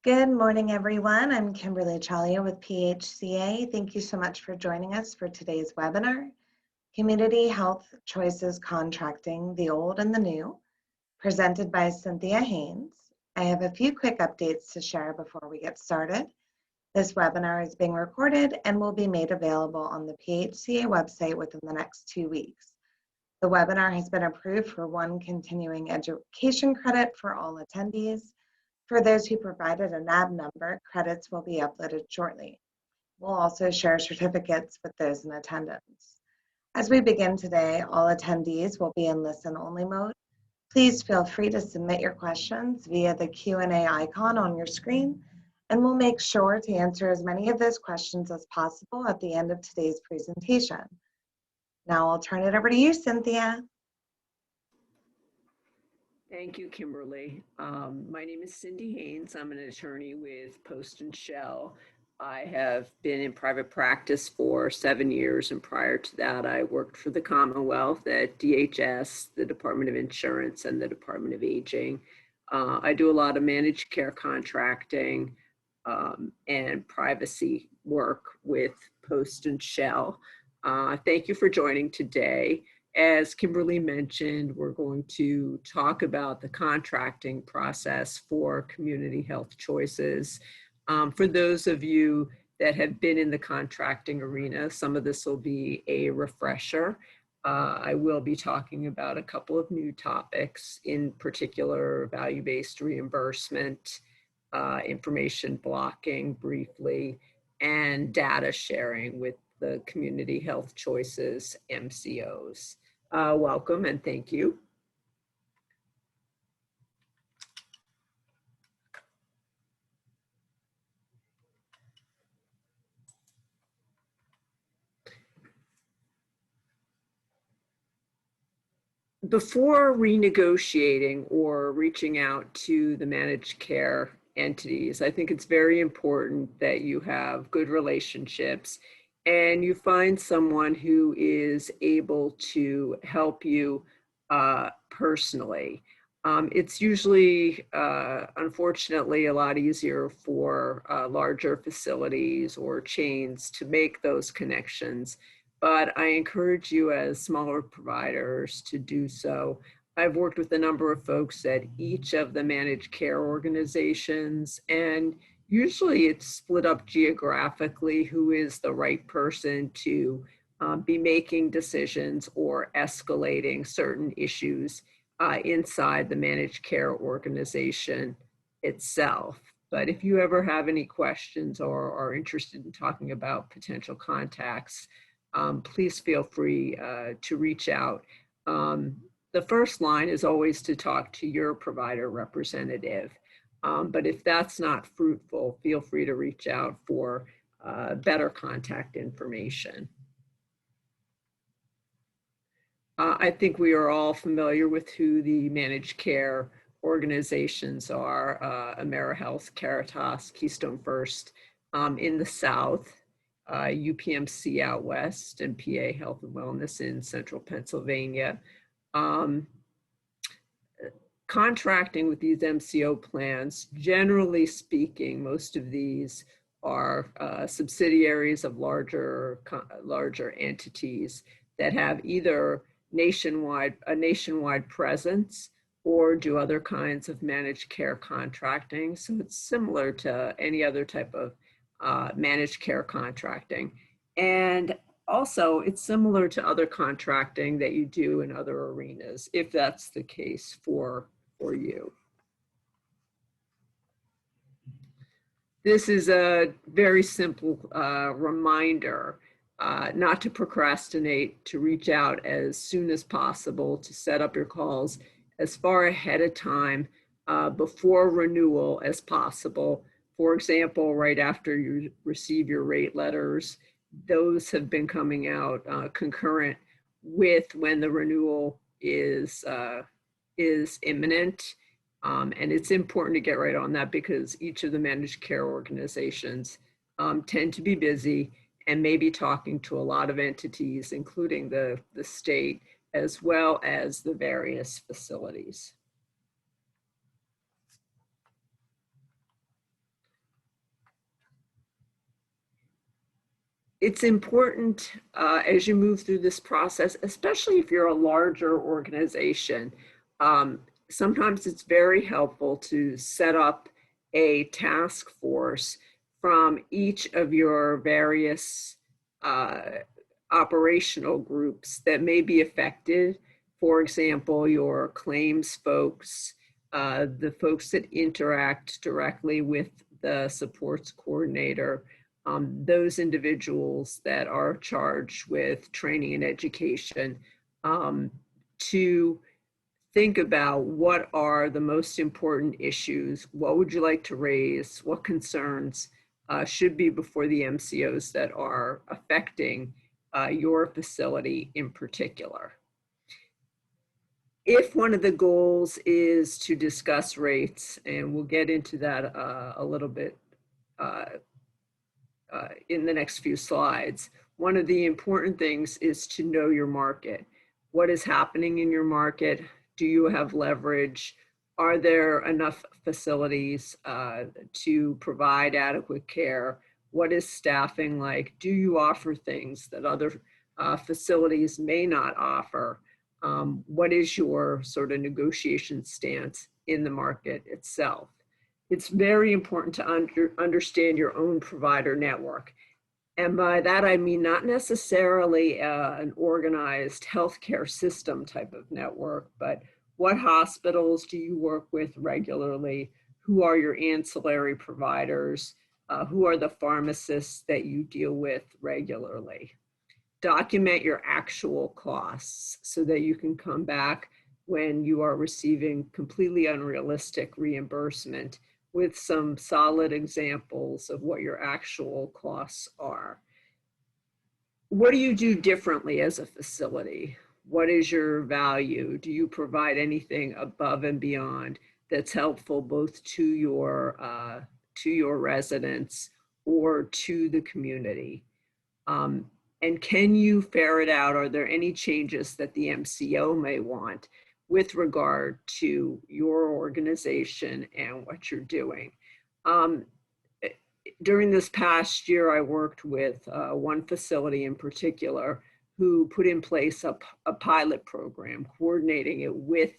Good morning, everyone. I'm Kimberly Chalia with PHCA. Thank you so much for joining us for today's webinar, Community Health Choices Contracting, the Old and the New, presented by Cynthia Haynes. I have a few quick updates to share before we get started. This webinar is being recorded and will be made available on the PHCA website within the next 2 weeks. The webinar has been approved for 1 continuing education credit for all attendees. For those who provided a NAB number, credits will be uploaded shortly. We'll also share certificates with those in attendance. As we begin today, all attendees will be in listen-only mode. Please feel free to submit your questions via the Q&A icon on your screen, and we'll make sure to answer as many of those questions as possible at the end of today's presentation. Now I'll turn it over to you, Cynthia. Thank you, Kimberly. My name is Cindy Haynes. I'm an attorney with Post & Shell. I have been in private practice for 7 years, and prior to that, I worked for the Commonwealth at DHS, the Department of Insurance, and the Department of Aging. I do a lot of managed care contracting and privacy work with Post & Shell. Thank you for joining today. As Kimberly mentioned, we're going to talk about the contracting process for Community Health Choices. For those of you that have been in the contracting arena, some of this will be a refresher. I will be talking about a couple of new topics, in particular value-based reimbursement, information blocking briefly, and data sharing with the Community Health Choices MCOs. Welcome and thank you. Before renegotiating or reaching out to the managed care entities, I think it's very important that you have good relationships and you find someone who is able to help you personally. It's usually, unfortunately, a lot easier for larger facilities or chains to make those connections, but I encourage you as smaller providers to do so. I've worked with a number of folks at each of the managed care organizations, and usually it's split up geographically who is the right person to be making decisions or escalating certain issues inside the managed care organization itself. But if you ever have any questions or are interested in talking about potential contacts, please feel free to reach out. The first line is always to talk to your provider representative. But if that's not fruitful, feel free to reach out for better contact information. I think we are all familiar with who the managed care organizations are: AmeriHealth, Caritas, Keystone First in the South, UPMC out West, and PA Health and Wellness in Central Pennsylvania. Contracting with these MCO plans, generally speaking, most of these are subsidiaries of larger entities that have either a nationwide presence or do other kinds of managed care contracting. So it's similar to any other type of managed care contracting. And also, it's similar to other contracting that you do in other arenas, if that's the case for you. This is a very simple reminder not to procrastinate, to reach out as soon as possible, to set up your calls as far ahead of time before renewal as possible. For example, right after you receive your rate letters, those have been coming out concurrent with when the renewal is imminent. And it's important to get right on that because each of the managed care organizations tend to be busy and may be talking to a lot of entities, including the state, as well as the various facilities. it's important as you move through this process, especially if you're a larger organization. Sometimes it's very helpful to set up a task force from each of your various operational groups that may be affected. For example, your claims folks, the folks that interact directly with the supports coordinator, those individuals that are charged with training and education, to think about what are the most important issues, what would you like to raise, what concerns should be before the MCOs that are affecting your facility in particular. If one of the goals is to discuss rates, and we'll get into that a little bit in the next few slides, one of the important things is to know your market. What is happening in your market? Do you have leverage? Are there enough facilities to provide adequate care? What is staffing like? Do you offer things that other facilities may not offer? What is your sort of negotiation stance in the market itself? It's very important to understand your own provider network. And by that, I mean not necessarily an organized healthcare system type of network, but what hospitals do you work with regularly? Who are your ancillary providers? Who are the pharmacists that you deal with regularly? Document your actual costs so that you can come back when you are receiving completely unrealistic reimbursement with some solid examples of what your actual costs are. What do you do differently as a facility? What is your value? Do you provide anything above and beyond that's helpful both to your residents or to the community? And can you ferret out, are there any changes that the MCO may want with regard to your organization and what you're doing? During this past year, I worked with one facility in particular who put in place a pilot program, coordinating it with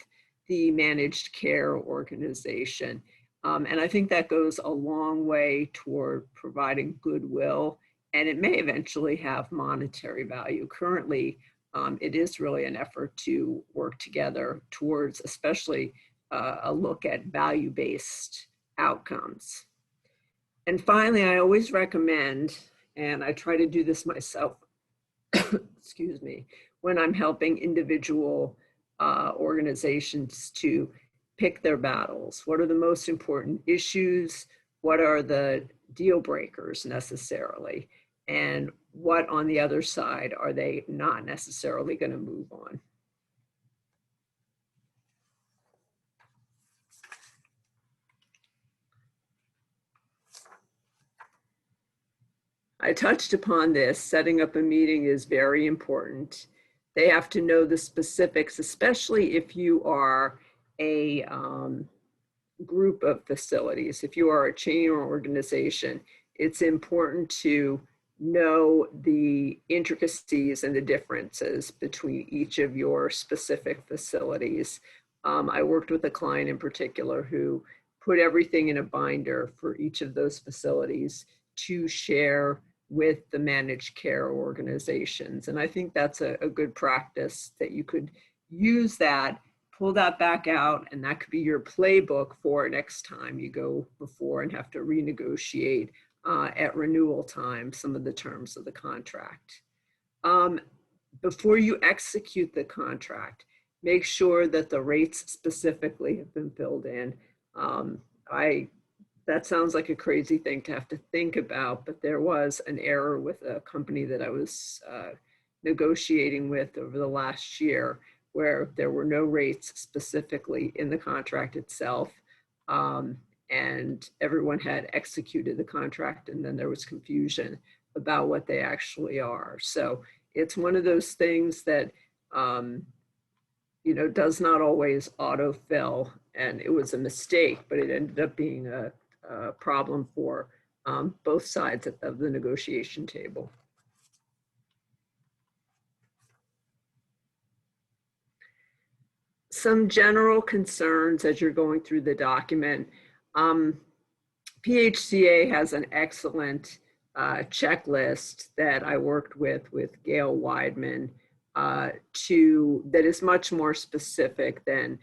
the managed care organization. And I think that goes a long way toward providing goodwill, and it may eventually have monetary value. Currently, it is really an effort to work together towards especially a look at value-based outcomes. And finally, I always recommend, and I try to do this myself, excuse me, when I'm helping individual organizations to pick their battles. What are the most important issues? What are the deal breakers necessarily? And what on the other side are they not necessarily going to move on? I touched upon this. Setting up a meeting is very important. They have to know the specifics, especially if you are a group of facilities. If you are a chain or organization, it's important to know the intricacies and the differences between each of your specific facilities. I worked with a client in particular who put everything in a binder for each of those facilities to share with the managed care organizations. And I think that's a good practice that you could use that, pull that back out, and that could be your playbook for next time you go before and have to renegotiate at renewal time some of the terms of the contract. Before you execute the contract, make sure that the rates specifically have been filled in. That sounds like a crazy thing to have to think about, but there was an error with a company that I was negotiating with over the last year where there were no rates specifically in the contract itself. And everyone had executed the contract, and then there was confusion about what they actually are. So it's one of those things that does not always autofill, and it was a mistake, but it ended up being a problem for both sides of the negotiation table. some general concerns as you're going through the document. PHCA has an excellent checklist that I worked with Gail Weidman that is much more specific than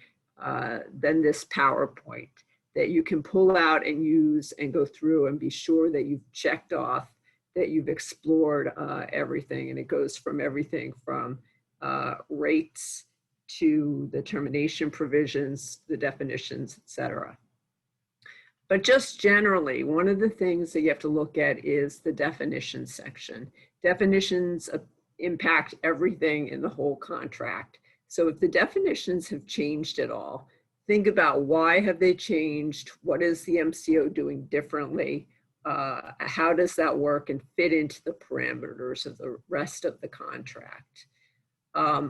this PowerPoint, that you can pull out and use and go through and be sure that you've checked off, that you've explored everything. And it goes from everything from rates to the termination provisions, the definitions, etc. But just generally, one of the things that you have to look at is the definition section. Definitions impact everything in the whole contract. So if the definitions have changed at all, think about why have they changed? What is the MCO doing differently? How does that work and fit into the parameters of the rest of the contract?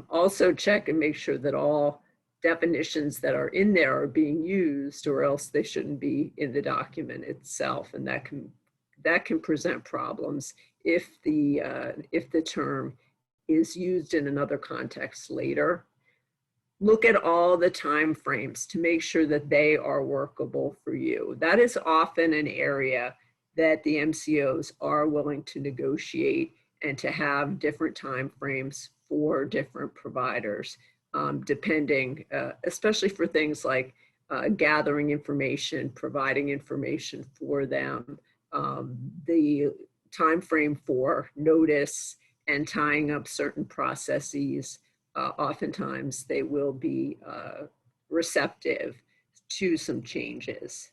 Also check and make sure that all definitions that are in there are being used, or else they shouldn't be in the document itself, and that can present problems if the term is used in another context later. Look at all the time frames to make sure that they are workable for you. That is often an area that the MCOs are willing to negotiate and to have different time frames for different providers. Depending, especially for things like gathering information, providing information for them, the time frame for notice and tying up certain processes. Oftentimes they will be receptive to some changes.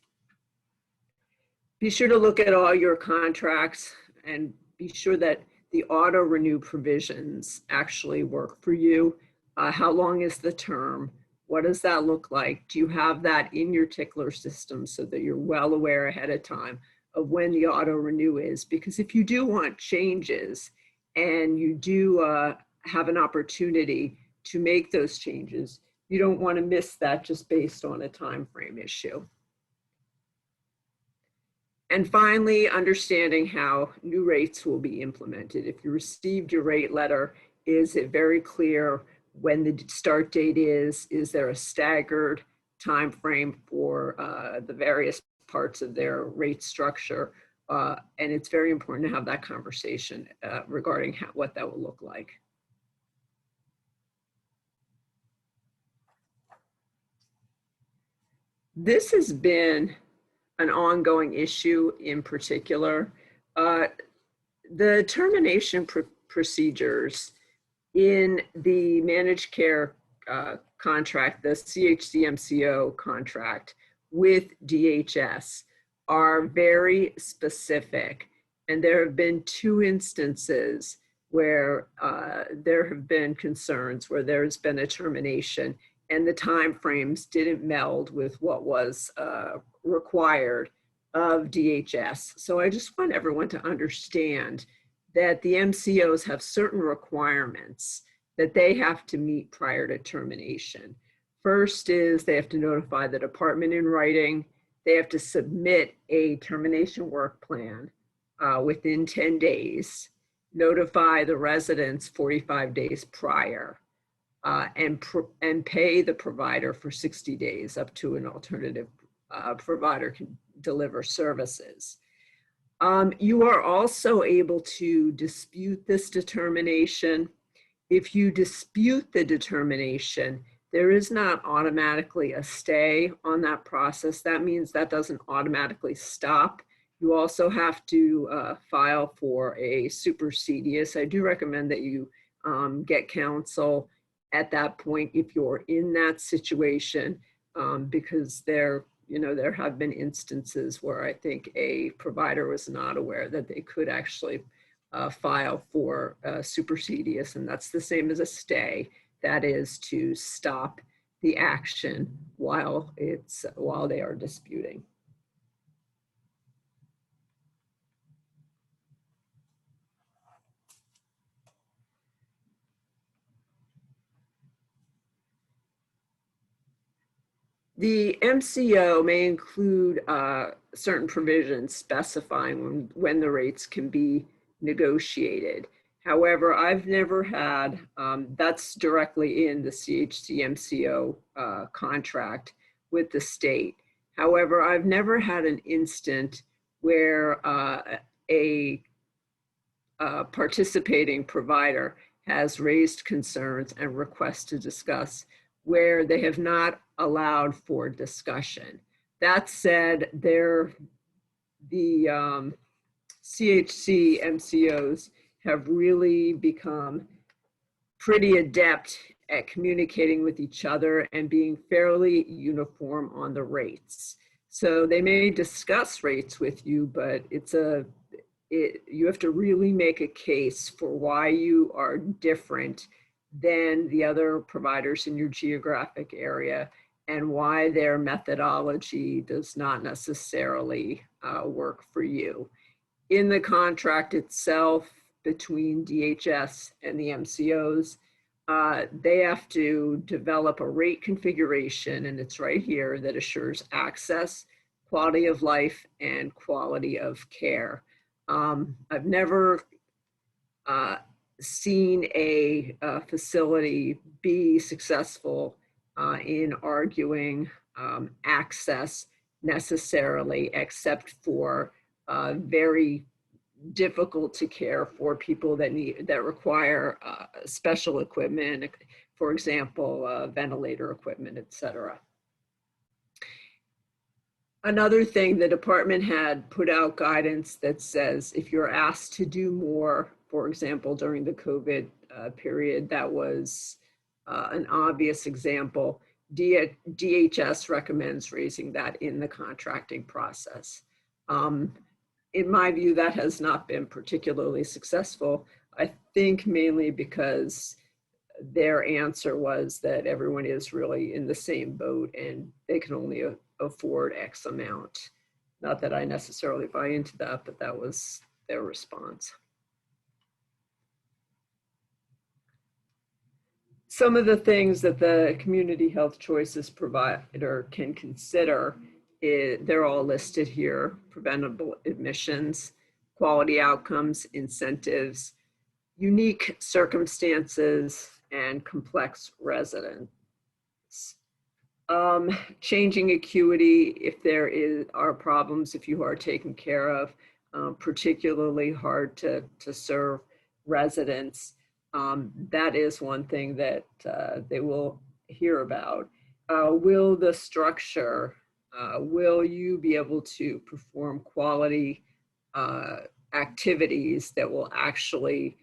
Be sure to look at all your contracts and be sure that the auto renew provisions actually work for you. How long is the term? What does that look like? Do you have that in your tickler system so that you're well aware ahead of time of when the auto renew is? Because if you do want changes and you do have an opportunity to make those changes, you don't want to miss that just based on a time frame issue. And finally, understanding how new rates will be implemented. If you received your rate letter, is it very clear when the start date is? Is there a staggered time frame for the various parts of their rate structure? And it's very important to have that conversation regarding what that will look like. This has been an ongoing issue in particular. The termination procedures in the managed care contract, the CHCMCO contract with DHS are very specific. And there have been 2 instances where there have been concerns where there's been a termination and the timeframes didn't meld with what was required of DHS. So I just want everyone to understand that the MCOs have certain requirements that they have to meet prior to termination. First is they have to notify the department in writing. They have to submit a termination work plan within 10 days, notify the residents 45 days prior, and pay the provider for 60 days up to an alternative provider can deliver services. You are also able to dispute this determination. If you dispute the determination, there is not automatically a stay on that process. That means that doesn't automatically stop. You also have to file for a supersedious. I do recommend that you get counsel at that point if you're in that situation, because there have been instances where I think a provider was not aware that they could actually file for supersedious, and that's the same as a stay. That is to stop the action while they are disputing. The MCO may include certain provisions specifying when the rates can be negotiated. However, I've never had, that's directly in the CHC-MCO contract with the state. However, I've never had an instant where a participating provider has raised concerns and requests to discuss where they have not allowed for discussion. That said, the CHC MCOs have really become pretty adept at communicating with each other and being fairly uniform on the rates. So they may discuss rates with you, but you have to really make a case for why you are different than the other providers in your geographic area and why their methodology does not necessarily work for you. In the contract itself between DHS and the MCOs, they have to develop a rate configuration, and it's right here, that assures access, quality of life, and quality of care. I've never seen a facility be successful in arguing access necessarily, except for very difficult to care for people that require special equipment, for example, ventilator equipment, etc. Another thing, the department had put out guidance that says if you're asked to do more, for example, during the COVID period, that was an obvious example. DHS recommends raising that in the contracting process. In my view, that has not been particularly successful. I think mainly because their answer was that everyone is really in the same boat and they can only afford X amount. Not that I necessarily buy into that, but that was their response. Some of the things that the Community Health Choices provider can consider, they're all listed here: preventable admissions, quality outcomes, incentives, unique circumstances, and complex residents. Changing acuity, if there are problems, if you are taken care of, particularly hard to serve residents. That is one thing that they will hear about. Will the structure, will you be able to perform quality activities that will actually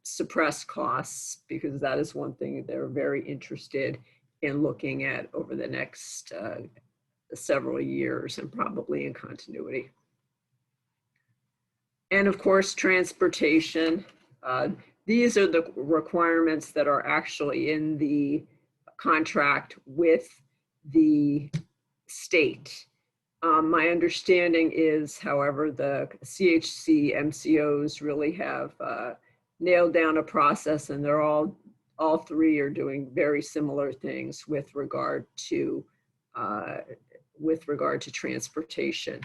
suppress costs? Because that is one thing they're very interested in looking at over the next several years, and probably in continuity. And of course, transportation. These are the requirements that are actually in the contract with the state. My understanding is, however, the CHC MCOs really have nailed down a process, and they're all three are doing very similar things with regard to transportation.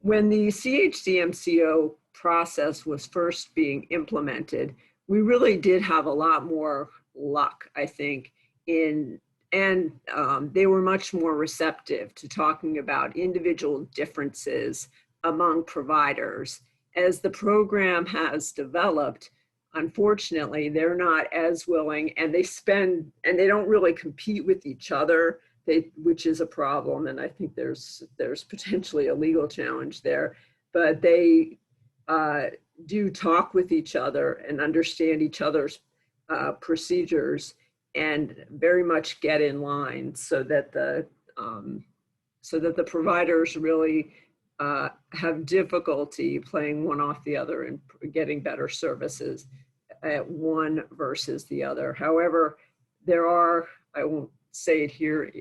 When the CHC MCO process was first being implemented, we really did have a lot more luck, I think, and they were much more receptive to talking about individual differences among providers. As the program has developed, unfortunately, they're not as willing, and they don't really compete with each other, which is a problem, and I think there's potentially a legal challenge there, but they do talk with each other and understand each other's procedures and very much get in line, so that the providers really have difficulty playing one off the other and getting better services at one versus the other. However, there are, I won't say it here,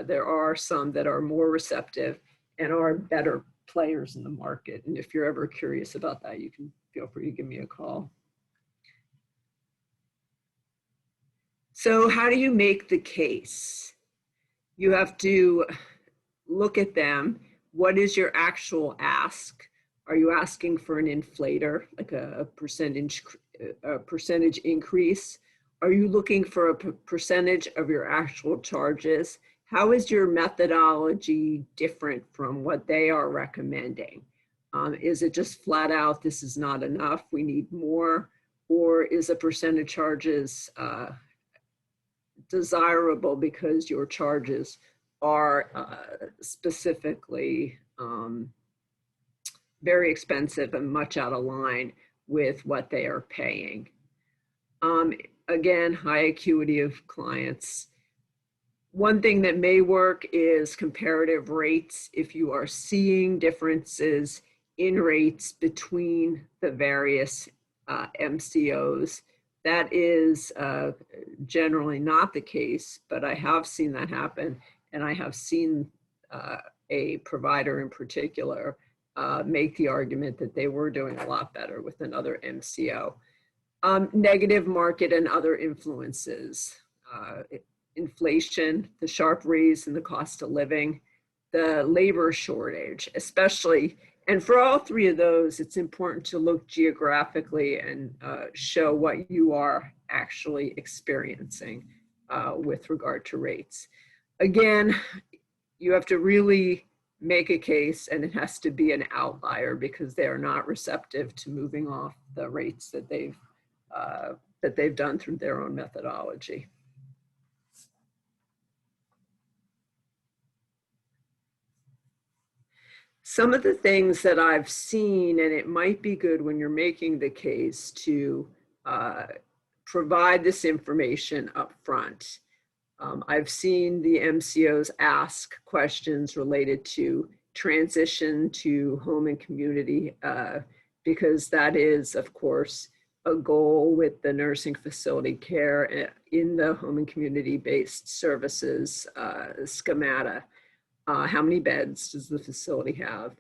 there are some that are more receptive and are better players in the market. And if you're ever curious about that, you can feel free to give me a call. So how do you make the case? You have to look at them. What is your actual ask? Are you asking for an inflator, like a percentage a percentage increase? Are you looking for a percentage of your actual charges? How is your methodology different from what they are recommending? Is it just flat out, this is not enough, we need more? Or is a percentage charges desirable because your charges are specifically very expensive and much out of line with what they are paying? Again, high acuity of clients. One thing that may work is comparative rates. If you are seeing differences in rates between the various MCOs, that is generally not the case, but I have seen that happen, and I have seen a provider in particular make the argument that they were doing a lot better with another MCO. Negative market and other influences, inflation, the sharp raise in the cost of living, the labor shortage, especially. And for all three of those, it's important to look geographically and show what you are actually experiencing with regard to rates. Again, you have to really make a case, and it has to be an outlier because they are not receptive to moving off the rates that they've done through their own methodology. Some of the things that I've seen, and it might be good when you're making the case to provide this information up front. I've seen the MCOs ask questions related to transition to home and community because that is, of course, a goal with the nursing facility care in the home and community-based services schemata. How many beds does the facility have?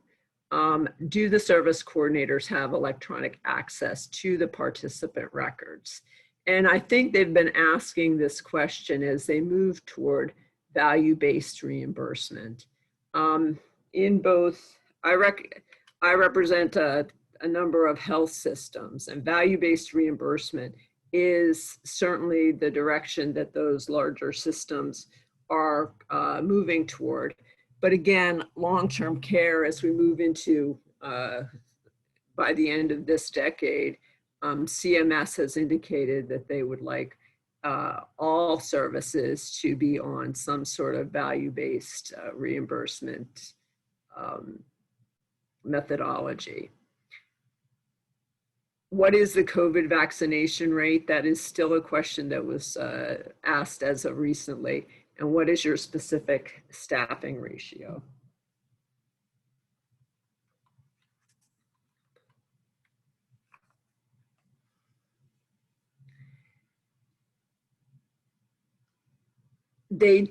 Do the service coordinators have electronic access to the participant records? And I think they've been asking this question as they move toward value-based reimbursement. In both, I represent a number of health systems, and value-based reimbursement is certainly the direction that those larger systems are moving toward. But again, long-term care, as we move into, by the end of this decade, CMS has indicated that they would like all services to be on some sort of value-based reimbursement methodology. What is the COVID vaccination rate? That is still a question that was asked as of recently. And what is your specific staffing ratio? They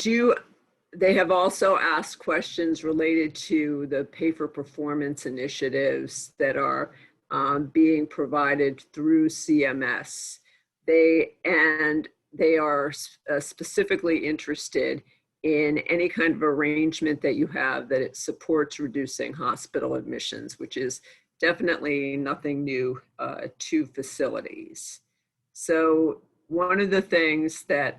have also asked questions related to the pay for performance initiatives that are being provided through CMS. They are specifically interested in any kind of arrangement that you have that it supports reducing hospital admissions, which is definitely nothing new to facilities. So one of the things that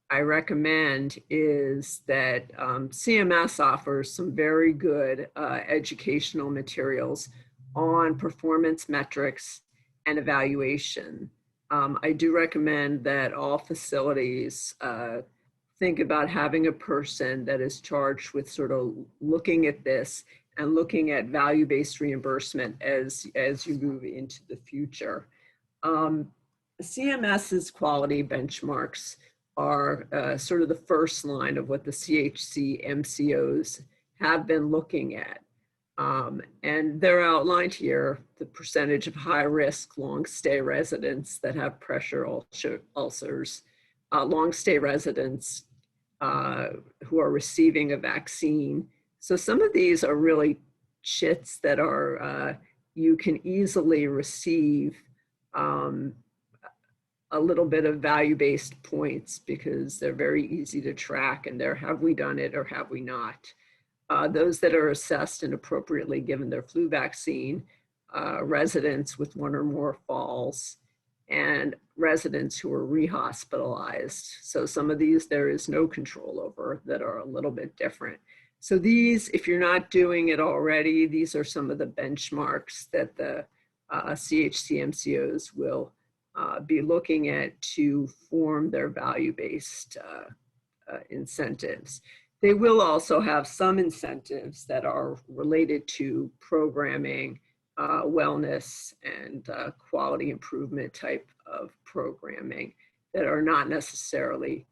I recommend is that CMS offers some very good educational materials on performance metrics and evaluation. I do recommend that all facilities think about having a person that is charged with sort of looking at this and looking at value-based reimbursement as you move into the future. CMS's quality benchmarks are sort of the first line of what the CHC MCOs have been looking at. And they're outlined here, the percentage of high-risk long-stay residents that have pressure ulcers, long-stay residents who are receiving a vaccine. So some of these are really chits that are, you can easily receive a little bit of value-based points because they're very easy to track, and they're, have we done it or have we not? Those that are assessed and appropriately given their flu vaccine, residents with one or more falls, and residents who are rehospitalized. So some of these there is no control over that are a little bit different. So these, if you're not doing it already, these are some of the benchmarks that the CHC MCOs will be looking at to form their value-based incentives. They will also have some incentives that are related to programming, wellness, and quality improvement type of programming that are not necessarily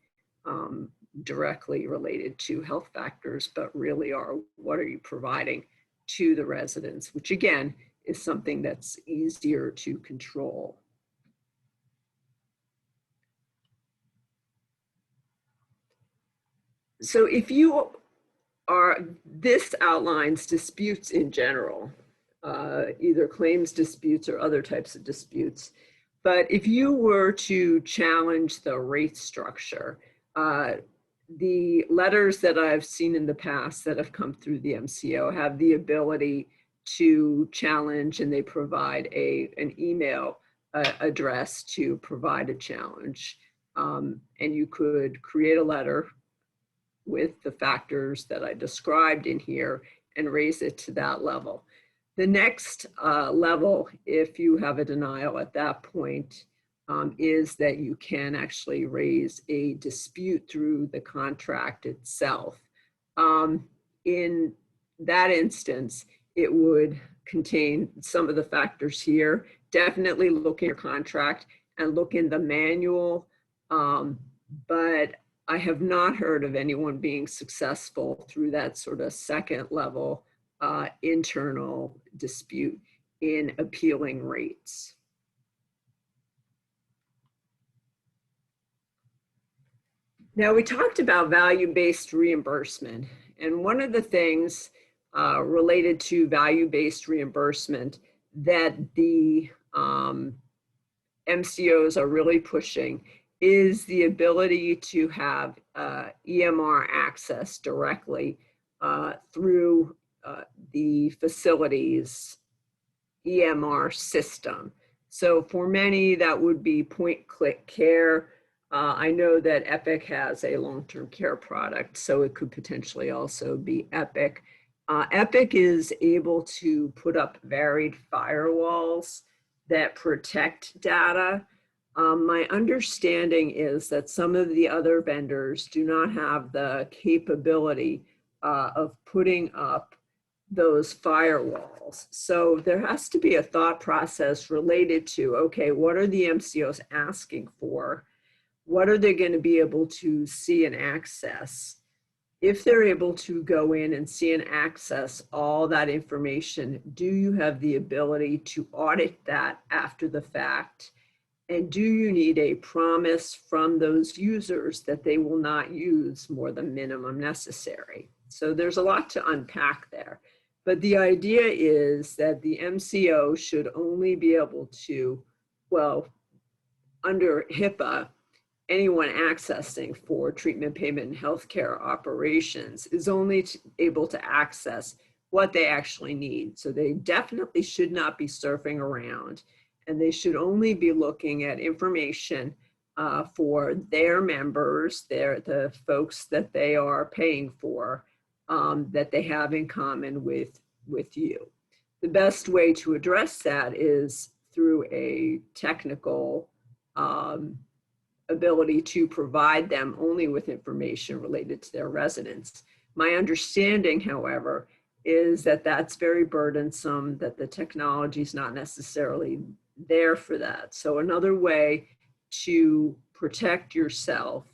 directly related to health factors, but really are what are you providing to the residents, which again is something that's easier to control. So if you are, this outlines disputes in general, either claims disputes or other types of disputes. But if you were to challenge the rate structure, the letters that I've seen in the past that have come through the MCO have the ability to challenge, and they provide an email address to provide a challenge. And you could create a letter with the factors that I described in here and raise it to that level. The next level, if you have a denial at that point, is that you can actually raise a dispute through the contract itself. In that instance, it would contain some of the factors here. Definitely look in your contract and look in the manual, but I have not heard of anyone being successful through that sort of second level internal dispute in appealing rates. Now, we talked about value-based reimbursement, and one of the things related to value-based reimbursement that the MCOs are really pushing is the ability to have EMR access directly through the facility's EMR system. So for many, that would be point-click care. I know that Epic has a long-term care product, so it could potentially also be Epic. Epic is able to put up varied firewalls that protect data. My understanding is that some of the other vendors do not have the capability of putting up those firewalls. So there has to be a thought process related to, okay, what are the MCOs asking for? What are they going to be able to see and access? If they're able to go in and see and access all that information, do you have the ability to audit that after the fact? And do you need a promise from those users that they will not use more than minimum necessary? So there's a lot to unpack there. But the idea is that the MCO should only be able to, well, under HIPAA, anyone accessing for treatment, payment, and healthcare operations is only able to access what they actually need. So they definitely should not be surfing around, and they should only be looking at information for their members, the folks that they are paying for, that they have in common with you. The best way to address that is through a technical ability to provide them only with information related to their residents. My understanding, however, is that that's very burdensome, that the technology is not necessarily there for that. So another way to protect yourself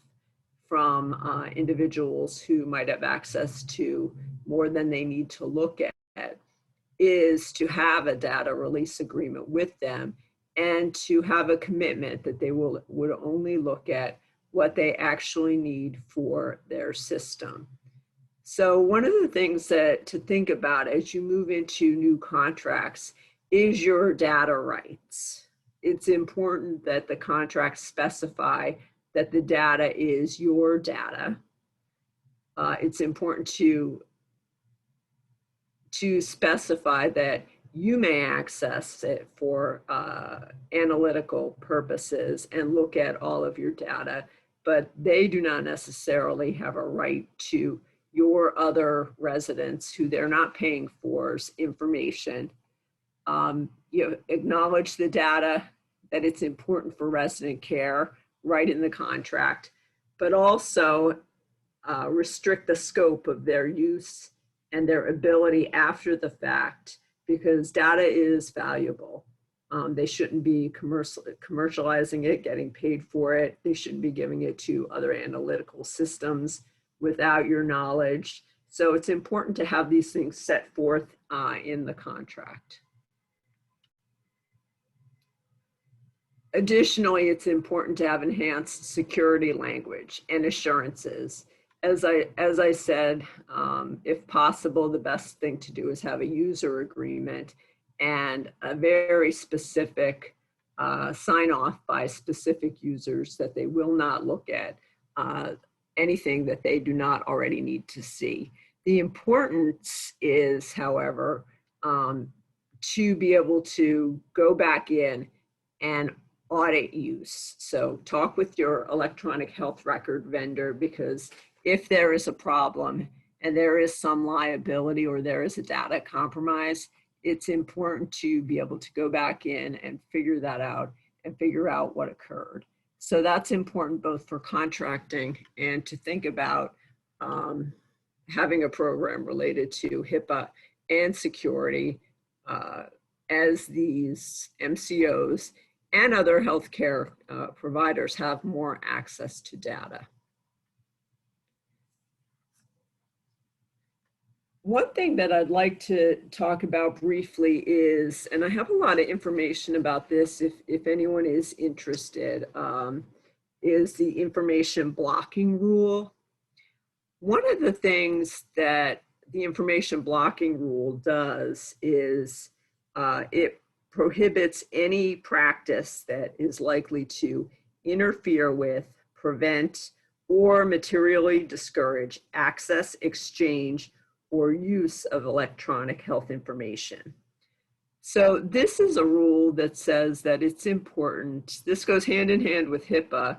from individuals who might have access to more than they need to look at is to have a data release agreement with them and to have a commitment that they would only look at what they actually need for their system. So one of the things that to think about as you move into new contracts is your data rights. It's important that the contracts specify that the data is your data. It's important to specify that you may access it for analytical purposes and look at all of your data, but they do not necessarily have a right to your other residents who they're not paying for's information. You acknowledge the data, that it's important for resident care, right in the contract, but also restrict the scope of their use and their ability after the fact, because data is valuable. They shouldn't be commercializing it, getting paid for it. They shouldn't be giving it to other analytical systems without your knowledge. So it's important to have these things set forth in the contract. Additionally, it's important to have enhanced security language and assurances. As I said, if possible, the best thing to do is have a user agreement and a very specific sign off by specific users that they will not look at anything that they do not already need to see. The importance is, however, to be able to go back in and audit use. So talk with your electronic health record vendor, because if there is a problem and there is some liability or there is a data compromise, it's important to be able to go back in and figure that out and figure out what occurred. So that's important both for contracting and to think about having a program related to HIPAA and security as these MCOs and other healthcare providers have more access to data. One thing that I'd like to talk about briefly is, and I have a lot of information about this if anyone is interested, is the information blocking rule. One of the things that the information blocking rule does is it prohibits any practice that is likely to interfere with, prevent, or materially discourage access, exchange, or use of electronic health information. So this is a rule that says that it's important. This goes hand in hand with HIPAA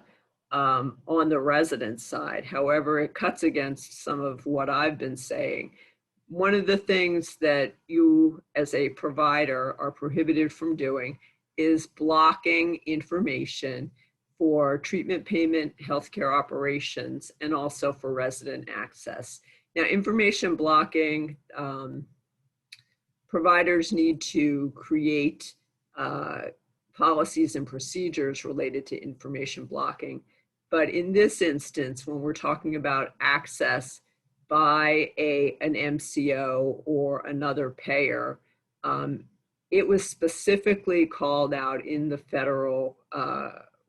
on the resident side. However, it cuts against some of what I've been saying. One of the things that you as a provider are prohibited from doing is blocking information for treatment payment, healthcare operations, and also for resident access. Now, information blocking, providers need to create policies and procedures related to information blocking. But in this instance, when we're talking about access by an MCO or another payer, it was specifically called out in the federal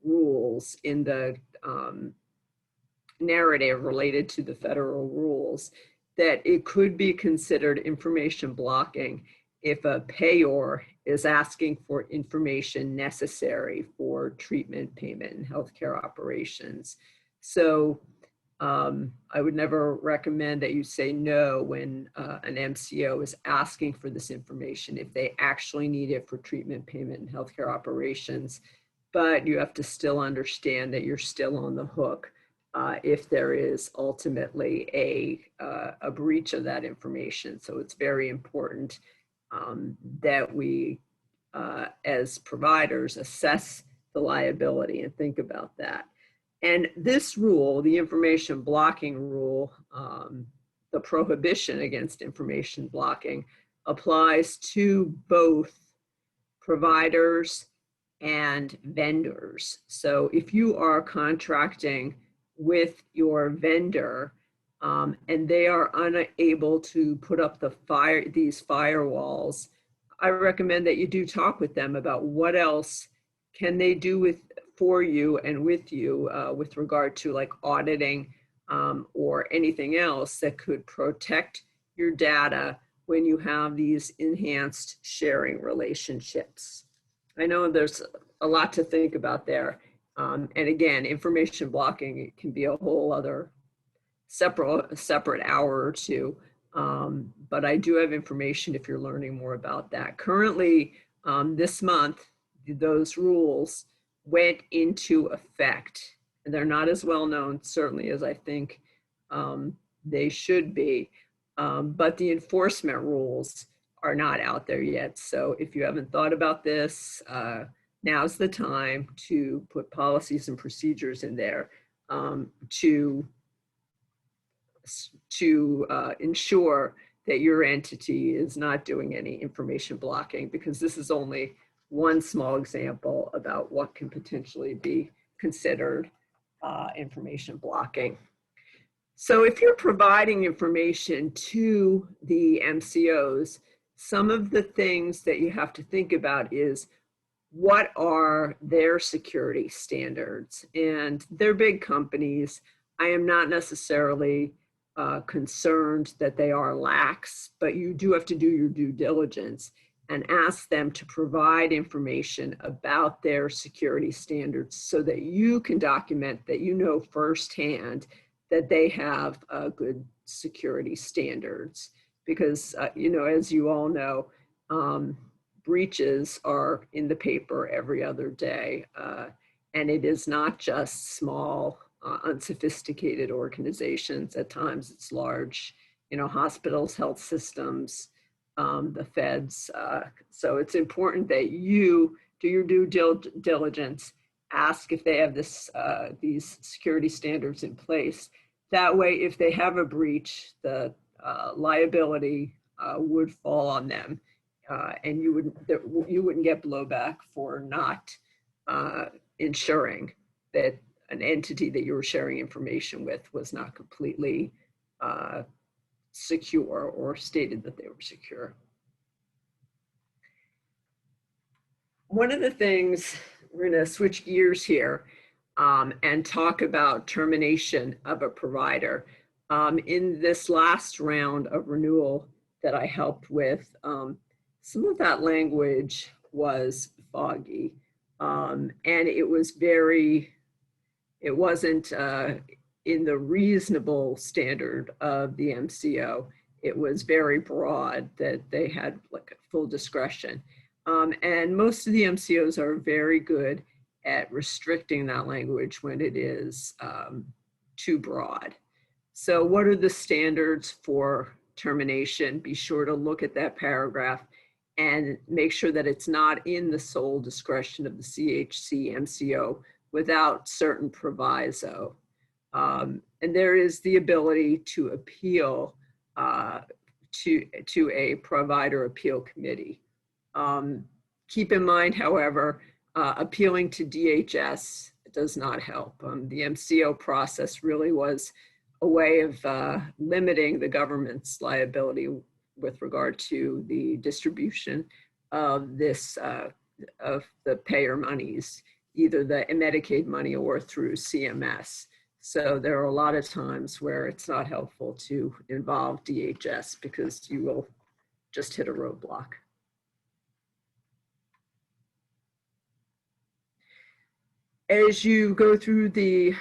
rules, in the narrative related to the federal rules, that it could be considered information blocking if a payor is asking for information necessary for treatment, payment, and healthcare operations. So I would never recommend that you say no when an MCO is asking for this information if they actually need it for treatment, payment, and healthcare operations. But you have to still understand that you're still on the hook if there is ultimately a breach of that information. So it's very important that we, as providers, assess the liability and think about that. And this rule, the information blocking rule, the prohibition against information blocking, applies to both providers and vendors. So if you are contracting with your vendor and they are unable to put up these firewalls, I recommend that you do talk with them about what else can they do for you and with you with regard to like auditing or anything else that could protect your data when you have these enhanced sharing relationships. I know there's a lot to think about there. And again, information blocking, it can be a whole other separate hour or two But I do have information if you're learning more about that. Currently, this month, those rules went into effect, and they're not as well known, certainly, as I think they should be. But the enforcement rules are not out there yet. So if you haven't thought about this, now's the time to put policies and procedures in there to ensure that your entity is not doing any information blocking, because this is only one small example about what can potentially be considered information blocking. So if you're providing information to the MCOs, some of the things that you have to think about is, what are their security standards? And they're big companies. I am not necessarily concerned that they are lax, but you do have to do your due diligence and ask them to provide information about their security standards so that you can document that you know firsthand that they have good security standards. Because, as you all know, breaches are in the paper every other day. And it is not just small, unsophisticated organizations. At times it's large, hospitals, health systems, the feds. So it's important that you do your due diligence, ask if they have these security standards in place. That way, if they have a breach, the liability would fall on them. And you wouldn't get blowback for not ensuring that an entity that you were sharing information with was not completely secure or stated that they were secure. One of the things, we're going to switch gears here and talk about termination of a provider. In this last round of renewal that I helped with, some of that language was foggy, and it wasn't in the reasonable standard of the MCO. It was very broad, that they had like full discretion. And most of the MCOs are very good at restricting that language when it is too broad. So what are the standards for termination? Be sure to look at that paragraph and make sure that it's not in the sole discretion of the CHC MCO without certain proviso. And there is the ability to appeal to a provider appeal committee. Keep in mind, however, appealing to DHS does not help. The MCO process really was a way of limiting the government's liability with regard to the distribution of of the payer monies, either the Medicaid money or through CMS. So there are a lot of times where it's not helpful to involve DHS because you will just hit a roadblock. As you go through the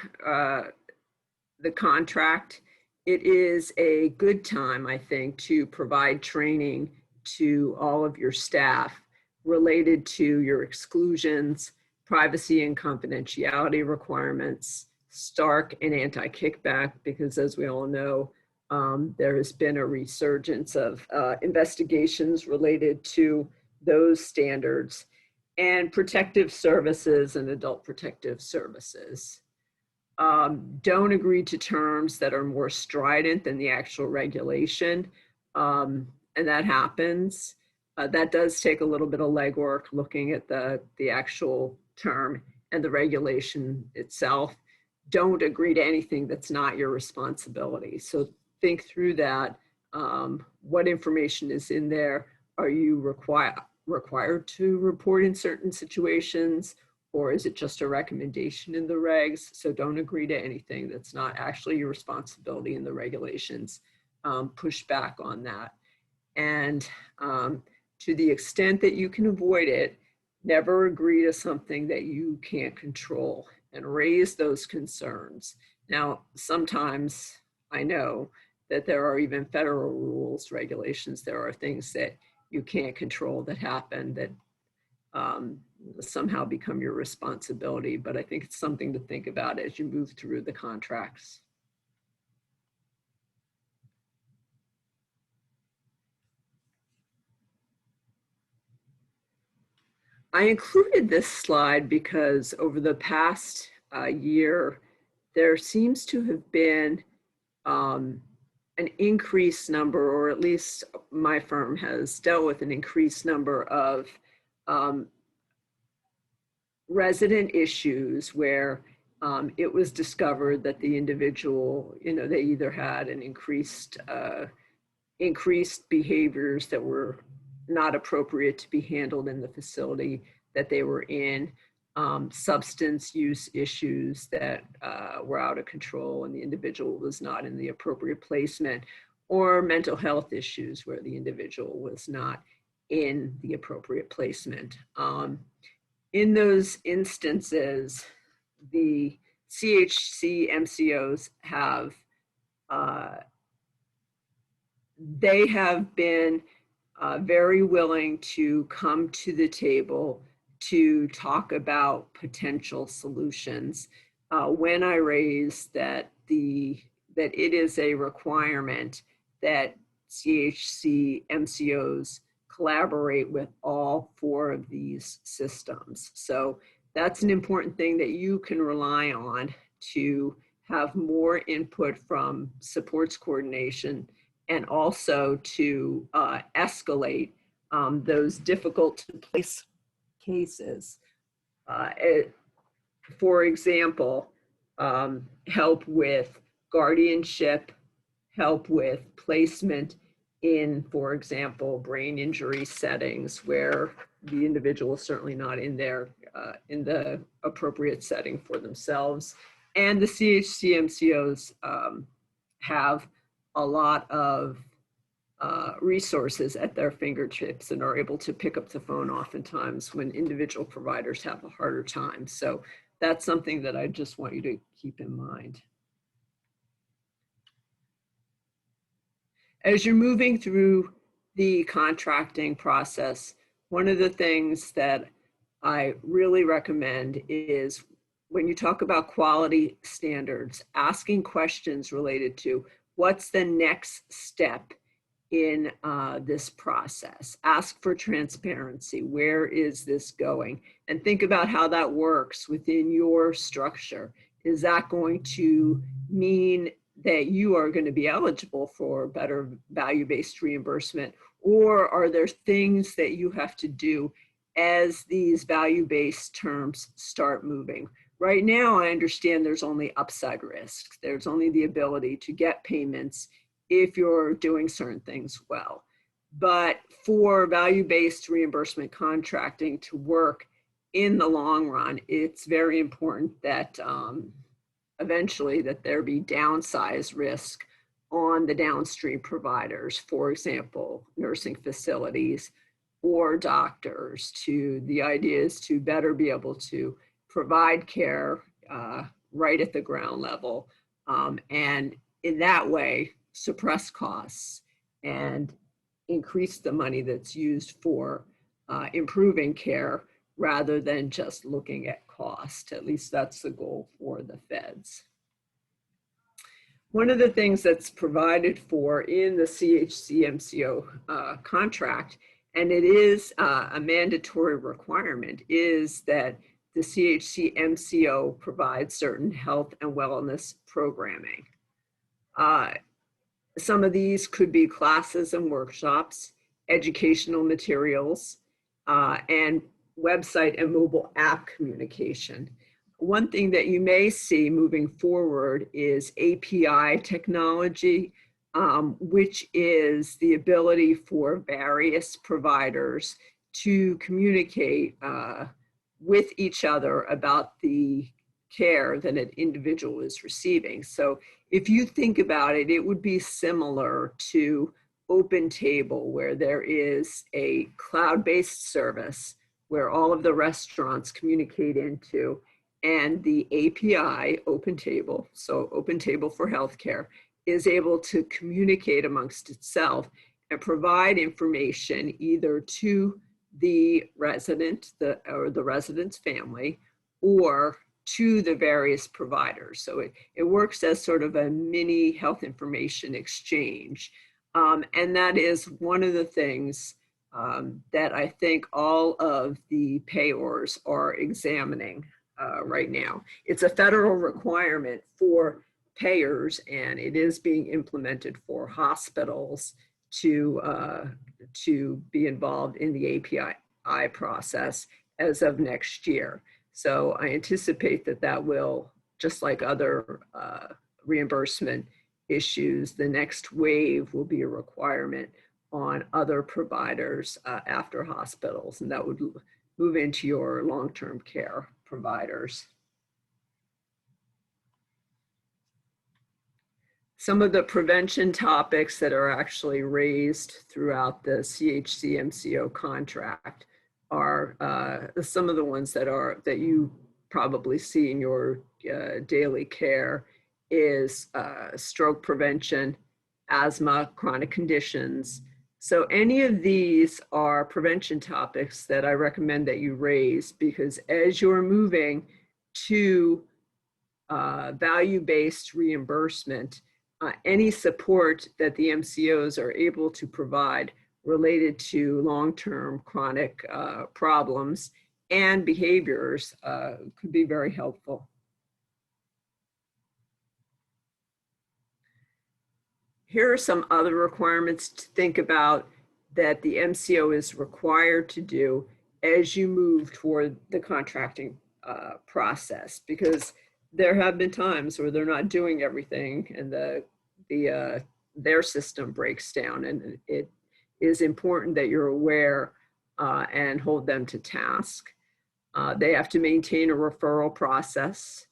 contract, it is a good time, I think, to provide training to all of your staff related to your exclusions, privacy and confidentiality requirements, Stark and anti-kickback, because as we all know, there has been a resurgence of investigations related to those standards, and protective services and adult protective services. Don't agree to terms that are more strident than the actual regulation. And that happens. That does take a little bit of legwork, looking at the actual term and the regulation itself. Don't agree to anything that's not your responsibility. So think through that. What information is in there? Are you required to report in certain situations? Or is it just a recommendation in the regs? So don't agree to anything that's not actually your responsibility in the regulations. Push back on that. And to the extent that you can avoid it, never agree to something that you can't control, and raise those concerns. Now, sometimes I know that there are even federal rules, regulations. There are things that you can't control that happen that somehow become your responsibility. But I think it's something to think about as you move through the contracts. I included this slide because over the past year, there seems to have been an increased number, or at least my firm has dealt with an increased number of resident issues where it was discovered that the individual, they either had an increased behaviors that were not appropriate to be handled in the facility that they were in, substance use issues that were out of control and the individual was not in the appropriate placement, or mental health issues where the individual was not in the appropriate placement. In those instances, the CHC MCOs have they have been very willing to come to the table to talk about potential solutions. When I raised that it is a requirement that CHC MCOs collaborate with all 4 of these systems. So that's an important thing that you can rely on to have more input from supports coordination, and also to escalate those difficult to place cases. For example, help with guardianship, help with placement in, for example, brain injury settings where the individual is certainly not in there in the appropriate setting for themselves. And the CHC MCOs have a lot of resources at their fingertips and are able to pick up the phone oftentimes when individual providers have a harder time. So that's something that I just want you to keep in mind. As you're moving through the contracting process, one of the things that I really recommend is when you talk about quality standards, asking questions related to what's the next step in this process. Ask for transparency. Where is this going? And think about how that works within your structure. Is that going to mean that you are going to be eligible for better value-based reimbursement? Or are there things that you have to do as these value-based terms start moving? Right now, I understand there's only upside risk. There's only the ability to get payments if you're doing certain things well. But for value-based reimbursement contracting to work in the long run, it's very important that eventually that there be downsized risk on the downstream providers, for example, nursing facilities or doctors. The idea is to better be able to provide care right at the ground level, and in that way suppress costs and increase the money that's used for improving care rather than just looking at cost. At least that's the goal for the feds. One of the things that's provided for in the CHC MCO contract, and it is a mandatory requirement, is that the CHC MCO provides certain health and wellness programming. Some of these could be classes and workshops, educational materials, and website and mobile app communication. One thing that you may see moving forward is API technology, which is the ability for various providers to communicate with each other about the care that an individual is receiving. So if you think about it, it would be similar to OpenTable, where there is a cloud-based service where all of the restaurants communicate into, and the API, OpenTable, so OpenTable for healthcare, is able to communicate amongst itself and provide information either to the resident or the resident's family or to the various providers. So it works as sort of a mini health information exchange. And that is one of the things that I think all of the payors are examining right now. It's a federal requirement for payers, and it is being implemented for hospitals to be involved in the API process as of next year. So I anticipate that that will, just like other reimbursement issues, the next wave will be a requirement on other providers after hospitals, and that would move into your long-term care providers. Some of the prevention topics that are actually raised throughout the CHC-MCO contract are some of the ones that you probably see in your daily care is stroke prevention, asthma, chronic conditions. So any of these are prevention topics that I recommend that you raise, because as you're moving to value-based reimbursement, any support that the MCOs are able to provide related to long-term chronic problems and behaviors could be very helpful. Here are some other requirements to think about that the MCO is required to do as you move toward the contracting process, because there have been times where they're not doing everything and their system breaks down, and it is important that you're aware and hold them to task. They have to maintain a referral process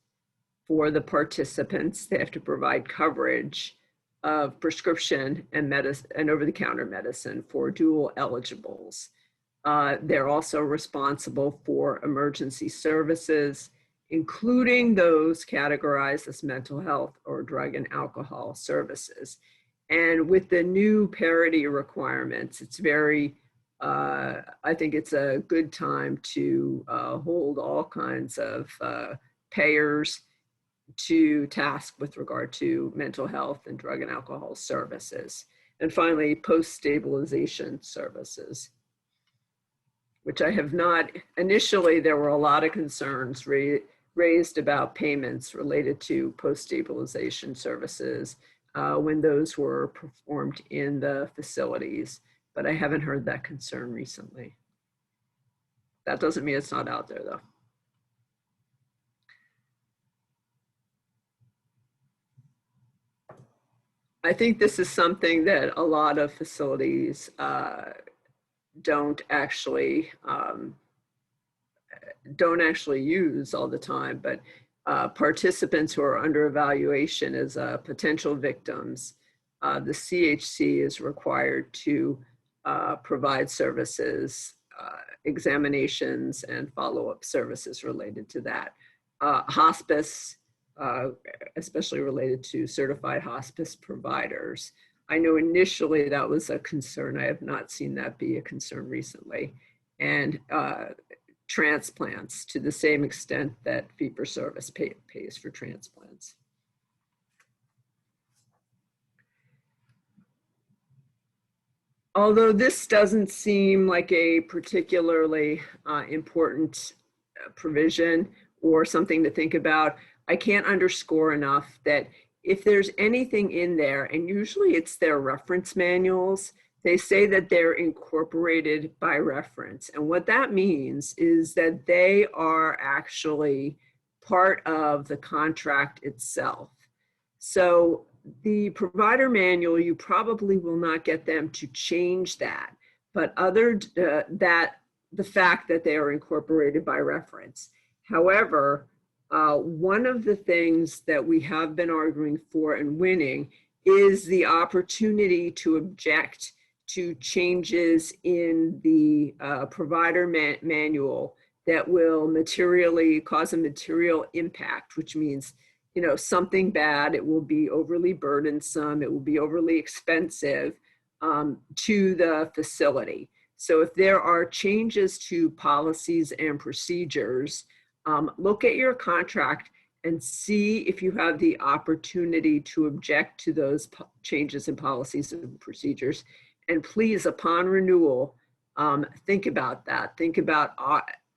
for the participants. They have to provide coverage of prescription and medicine and over-the-counter medicine for dual eligibles. They're also responsible for emergency services, including those categorized as mental health or drug and alcohol services. And with the new parity requirements, it's very, I think it's a good time to hold all kinds of payers to task with regard to mental health and drug and alcohol services. And finally, post-stabilization services, which I have not, initially there were a lot of concerns raised about payments related to post-stabilization services when those were performed in the facilities, but I haven't heard that concern recently. That doesn't mean it's not out there though. I think this is something that a lot of facilities don't actually use all the time, but participants who are under evaluation as potential victims, the CHC is required to provide services, examinations, and follow-up services related to that. Hospice, especially related to certified hospice providers. I know initially that was a concern. I have not seen that be a concern recently. And transplants, to the same extent that fee-for-service pays for transplants. Although this doesn't seem like a particularly important provision or something to think about, I can't underscore enough that if there's anything in there, and usually it's their reference manuals, they say that they're incorporated by reference. And what that means is that they are actually part of the contract itself. So the provider manual, you probably will not get them to change that, but the fact that they are incorporated by reference. However, one of the things that we have been arguing for and winning is the opportunity to object to changes in the provider manual that will materially cause a material impact, which means something bad, it will be overly burdensome, it will be overly expensive to the facility. So if there are changes to policies and procedures, look at your contract and see if you have the opportunity to object to those changes in policies and procedures. And please, upon renewal, think about that. Think about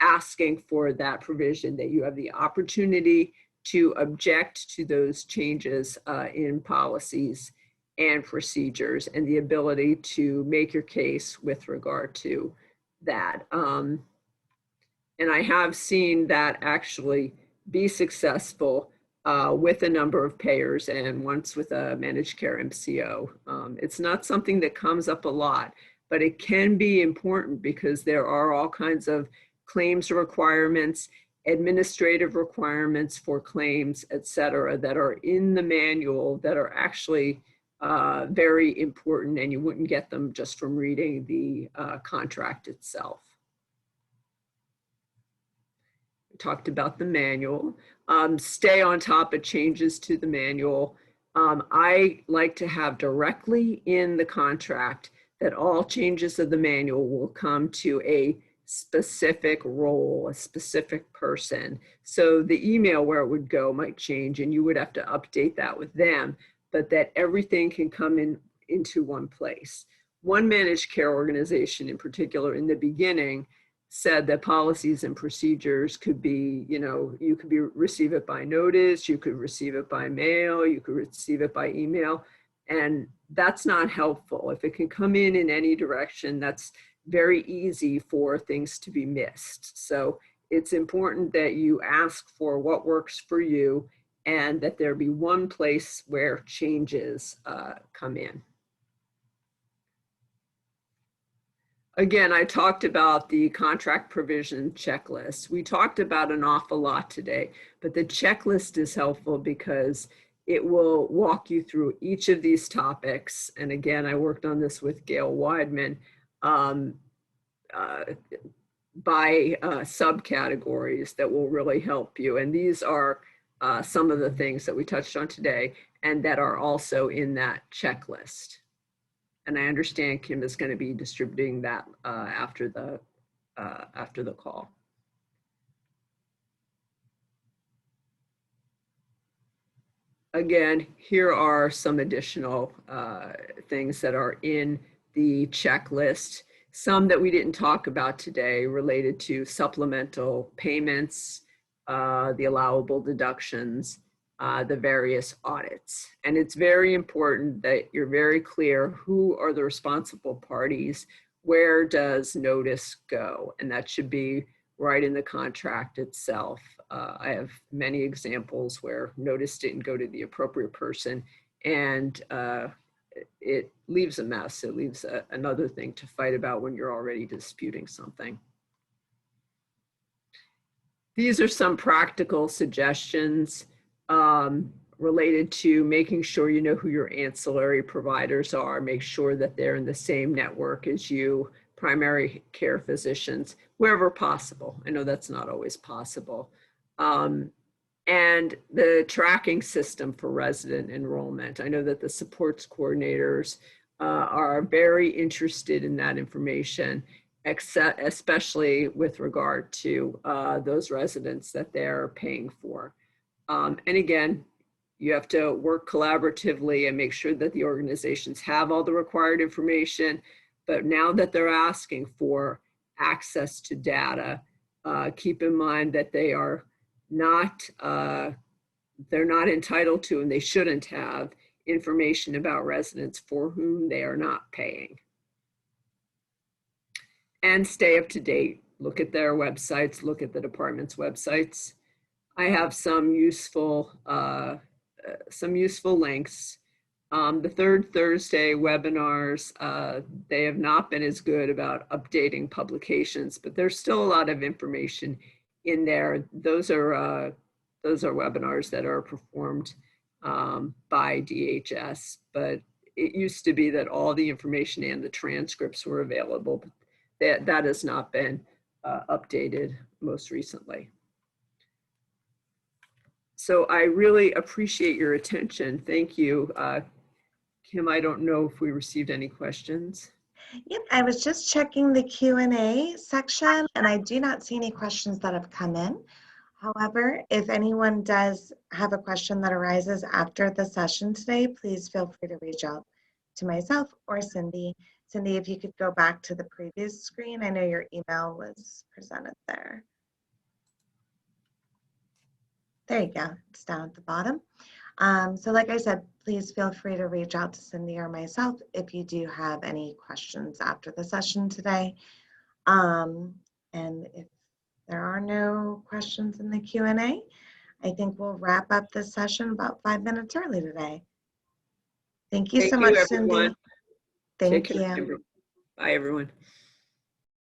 asking for that provision that you have the opportunity to object to those changes in policies and procedures, and the ability to make your case with regard to that. And I have seen that actually be successful with a number of payers, and once with a managed care MCO. It's not something that comes up a lot, but it can be important because there are all kinds of claims requirements, administrative requirements for claims, et cetera, that are in the manual that are actually very important, and you wouldn't get them just from reading the contract itself. We talked about the manual. Stay on top of changes to the manual. I like to have directly in the contract that all changes of the manual will come to a specific role, a specific person. So the email where it would go might change and you would have to update that with them, but that everything can come into one place. One managed care organization in particular in the beginning said that policies and procedures could be, you could receive it by notice, you could receive it by mail, you could receive it by email, and that's not helpful. If it can come in any direction, that's very easy for things to be missed. So it's important that you ask for what works for you and that there be one place where changes come in. Again, I talked about the contract provision checklist. We talked about an awful lot today, but the checklist is helpful because it will walk you through each of these topics. And again, I worked on this with Gail Weidman by subcategories that will really help you. And these are some of the things that we touched on today and that are also in that checklist. And I understand Kim is going to be distributing that after the call. Again, here are some additional things that are in the checklist. Some that we didn't talk about today related to supplemental payments, the allowable deductions, the various audits. And it's very important that you're very clear who are the responsible parties, where does notice go, and that should be right in the contract itself. I have many examples where notice didn't go to the appropriate person, and it leaves a mess. It leaves another thing to fight about when you're already disputing something. These are some practical suggestions related to making sure you know who your ancillary providers are. Make sure that they're in the same network as you, primary care physicians, wherever possible. I know that's not always possible. And the tracking system for resident enrollment. I know that the supports coordinators are very interested in that information, especially with regard to those residents that they're paying for. And again, you have to work collaboratively and make sure that the organizations have all the required information. But now that they're asking for access to data, keep in mind that they are not, they're not entitled to, and they shouldn't have, information about residents for whom they are not paying. And stay up to date. Look at their websites, look at the department's websites. I have some useful links. The third Thursday webinars, they have not been as good about updating publications, but there's still a lot of information in there. Those are webinars that are performed by DHS, but it used to be that all the information and the transcripts were available, but that has not been updated most recently. So I really appreciate your attention. Thank you. Kim, I don't know if we received any questions. Yep, I was just checking the Q&A section and I do not see any questions that have come in. However, if anyone does have a question that arises after the session today, please feel free to reach out to myself or Cindy. Cindy, if you could go back to the previous screen, I know your email was presented there. There you go, it's down at the bottom. So like I said, please feel free to reach out to Cindy or myself if you do have any questions after the session today. And if there are no questions in the Q&A, I think we'll wrap up this session about 5 minutes early today. Thank you Thank so you, much, everyone. Cindy. Take Thank care. you. Bye, everyone.